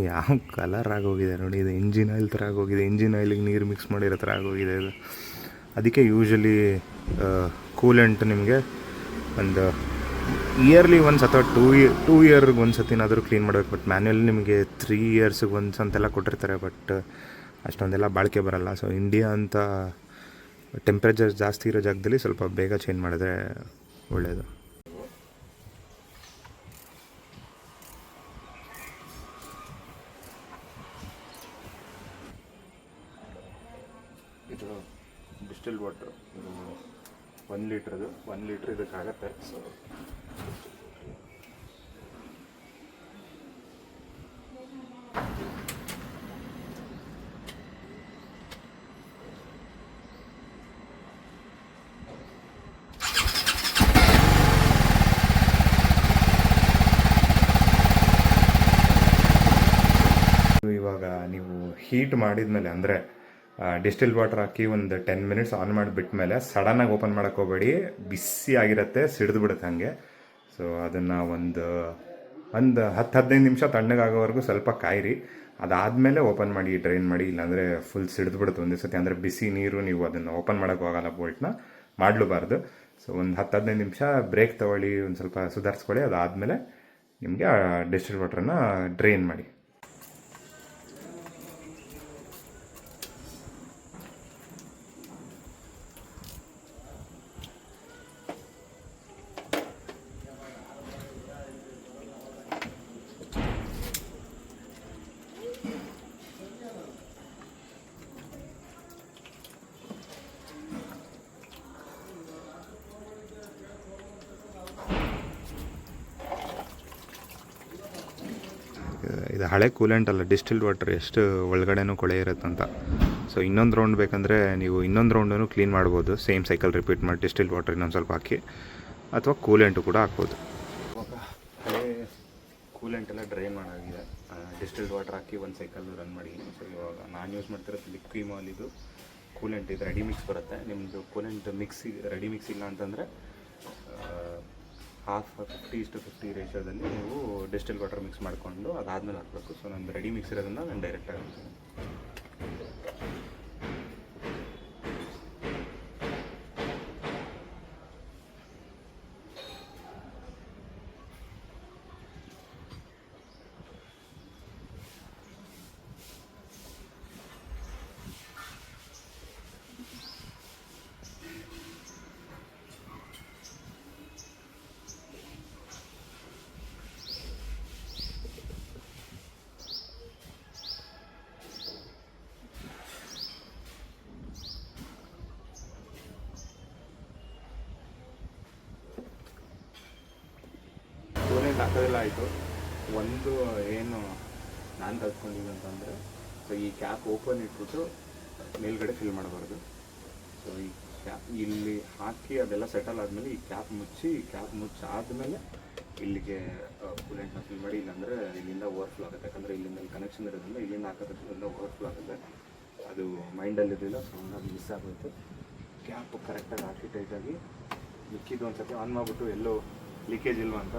ಯಾವ ಕಲರ್ ಆಗೋಗಿದೆ ನೋಡಿ, ಇದು ಇಂಜಿನ್ ಆಯಿಲ್ ಥರ ಆಗೋಗಿದೆ. ಇಂಜಿನ್ ಆಯಿಲಿಗೆ ನೀರು ಮಿಕ್ಸ್ ಮಾಡಿರೋ ಥರ ಆಗೋಗಿದೆ ಇದು. ಅದಕ್ಕೆ ಯೂಶ್ವಲಿ ಕೂಲೆಂಟ್ ನಿಮಗೆ ಒಂದು ಇಯರ್ಲಿ ಒನ್ಸ್ ಅಥವಾ ಟೂ ಇಯರ್ಗೆ ಒಂದು ಸತಿನಾದರೂ ಕ್ಲೀನ್ ಮಾಡಬೇಕು. ಬಟ್ ಮ್ಯಾನ್ಯಲ್ ನಿಮಗೆ 3 ಇಯರ್ಸಿಗೆ ಒನ್ಸ್ ಅಂತೆಲ್ಲ ಕೊಟ್ಟಿರ್ತಾರೆ. ಬಟ್ ಅಷ್ಟೊಂದೆಲ್ಲ ಬಾಳಿಕೆ ಬರೋಲ್ಲ. ಸೊ ಇಂಡಿಯಾ ಅಂತ ಟೆಂಪ್ರೇಚರ್ ಜಾಸ್ತಿ ಇರೋ ಜಾಗದಲ್ಲಿ ಸ್ವಲ್ಪ ಬೇಗ ಚೇಂಜ್ ಮಾಡಿದ್ರೆ ಒಳ್ಳೆಯದು. ಇದು ಡಿಸ್ಟಿಲ್ ವಾಟ್ರು 1 ಲೀಟ್ರದು, 1 ಲೀಟ್ರ್ ಇದಕ್ಕಾಗತ್ತೆ. ಸೊ ಇವಾಗ ನೀವು ಹೀಟ್ ಮಾಡಿದ್ಮೇಲೆ ಅಂದರೆ ಡಿಸ್ಟಿಲ್ ವಾಟರ್ ಹಾಕಿ ಒಂದು 10 ಮಿನಿಟ್ಸ್ ಆನ್ ಮಾಡಿಬಿಟ್ಮೇಲೆ ಸಡನ್ನಾಗಿ ಓಪನ್ ಮಾಡೋಕ್ಕೆ ಹೋಗಬೇಡಿ. ಬಿಸಿ ಆಗಿರುತ್ತೆ, ಸಿಡಿದು ಬಿಡುತ್ತೆ ಹಾಗೆ. ಸೊ ಅದನ್ನು ಒಂದು 10-15 ನಿಮಿಷ ತಣ್ಣಗಾಗೋವರೆಗೂ ಸ್ವಲ್ಪ ಕಾಯಿರಿ. ಅದಾದಮೇಲೆ ಓಪನ್ ಮಾಡಿ, ಡ್ರೈನ್ ಮಾಡಿ. ಇಲ್ಲಾಂದರೆ ಫುಲ್ ಸಿಡಿದು ಬಿಡುತ್ತೆ ಒಂದೇ ಸತಿ. ಅಂದರೆ ಬಿಸಿ ನೀರು, ನೀವು ಅದನ್ನು ಓಪನ್ ಮಾಡೋಕ್ಕೆ ಹೋಗಲ್ಲ, ಬೋಲ್ಟ್ನ ಮಾಡಲೂಬಾರ್ದು. ಸೊ ಒಂದು 10-15 ನಿಮಿಷ ಬ್ರೇಕ್ ತೊಗೊಳ್ಳಿ, ಒಂದು ಸ್ವಲ್ಪ ಸುಧಾರಿಸ್ಕೊಳ್ಳಿ. ಅದಾದಮೇಲೆ ನಿಮಗೆ ಡಿಸ್ಟಿಲ್ ವಾಟ್ರನ್ನ ಡ್ರೈನ್ ಮಾಡಿ. ಇದು ಹಳೆ ಕೂಲೆಂಟ್ ಅಲ್ಲ, ಡಿಸ್ಟಿಲ್ಡ್ ವಾಟರ್. ಎಷ್ಟು ಒಳಗಡೆನೂ ಕೊಳೆ ಇರುತ್ತಂತ. ಸೊ ಇನ್ನೊಂದು ರೌಂಡ್ ಬೇಕಂದರೆ ನೀವು ಇನ್ನೊಂದು ರೌಂಡನ್ನು ಕ್ಲೀನ್ ಮಾಡ್ಬೋದು. ಸೇಮ್ ಸೈಕಲ್ ರಿಪೀಟ್ ಮಾಡಿ ಡಿಸ್ಟಿಲ್ಡ್ ವಾಟರ್ ಇನ್ನೊಂದು ಸ್ವಲ್ಪ ಹಾಕಿ, ಅಥವಾ ಕೂಲೆಂಟು ಕೂಡ ಹಾಕ್ಬೋದು. ಇವಾಗ ಹಳೆ ಕೂಲೆಂಟ್ ಎಲ್ಲ ಡ್ರೈನ್ ಮಾಡಾಗಿದೆ. ಡಿಸ್ಟಿಲ್ಡ್ ವಾಟರ್ ಹಾಕಿ ಒಂದು ಸೈಕಲ್ ರನ್ ಮಾಡಿ. ಸೊ ಇವಾಗ ನಾನು ಯೂಸ್ ಮಾಡ್ತಿರೋದು ಲಿಕ್ವಿಮಾಲ್. ಇದು ಕೂಲೆಂಟ್, ಇದು ರೆಡಿ ಮಿಕ್ಸ್ ಬರುತ್ತೆ. ನಿಮ್ಮದು ಕೂಲೆಂಟ್ ರೆಡಿ ಮಿಕ್ಸ್ ಇಲ್ಲ ಅಂತಂದರೆ 50-50 ರೇಷಿಯೋದಲ್ಲಿ ನೀವು ಡಿಸ್ಟಿಲ್ ವಾಟರ್ ಮಿಕ್ಸ್ ಮಾಡಿಕೊಂಡು ಅದಾದಮೇಲೆ ಹಾಕಬೇಕು. ಸೊ ನಂದು ರೆಡಿ ಮಿಕ್ಸ್ ಇರೋದನ್ನು ನಾನು ಡೈರೆಕ್ಟಾಗಿ ಹಾಕ್ತೀನಿ. ಕೂಲೆಂಟ್ ಹಾಕೋದೆಲ್ಲ ಆಯಿತು. ಒಂದು ಏನು ನಾನು ಕಲ್ತ್ಕೊಂಡಿದ್ದೀನಿ ಅಂತಂದರೆ, ಸೊ ಈ ಕ್ಯಾಪ್ ಓಪನ್ ಇಟ್ಬಿಟ್ಟು ಮೇಲ್ಗಡೆ ಫಿಲ್ ಮಾಡಬಾರ್ದು. ಸೊ ಈ ಕ್ಯಾಪ್ ಇಲ್ಲಿ ಹಾಕಿ ಅದೆಲ್ಲ ಸೆಟಲ್ ಆದಮೇಲೆ ಈ ಕ್ಯಾಪ್ ಮುಚ್ಚಾದಮೇಲೆ ಇಲ್ಲಿಗೆ ಕೂಲೆಂಟ್ನ ಫಿಲ್ ಮಾಡಿ. ಇಲ್ಲಾಂದರೆ ಇಲ್ಲಿಂದ ಓವರ್ಫ್ಲೋ ಆಗುತ್ತೆ. ಯಾಕಂದರೆ ಇಲ್ಲಿಂದ ಕನೆಕ್ಷನ್ ಇರೋದ್ರಿಂದ ಇಲ್ಲಿಂದ ಹಾಕೋದ್ರಿಂದ ಓವರ್ಫ್ಲೋ ಆಗುತ್ತೆ. ಅದು ಮೈಂಡಲ್ಲಿರಲಿಲ್ಲ, ಸೊ ಅದು ಮಿಸ್ ಆಗೋಯ್ತು. ಕ್ಯಾಪ್ ಕರೆಕ್ಟಾಗಿ ಹಾಕಿ ಟೈಟಾಗಿ ಮಿಕ್ಕಿದ್ದು ಒಂದು ಸರ್ತಿ ಆನ್ ಮಾಡಿಬಿಟ್ಟು ಎಲ್ಲೋ ಲೀಕೇಜ್ ಇಲ್ವಾ ಅಂತ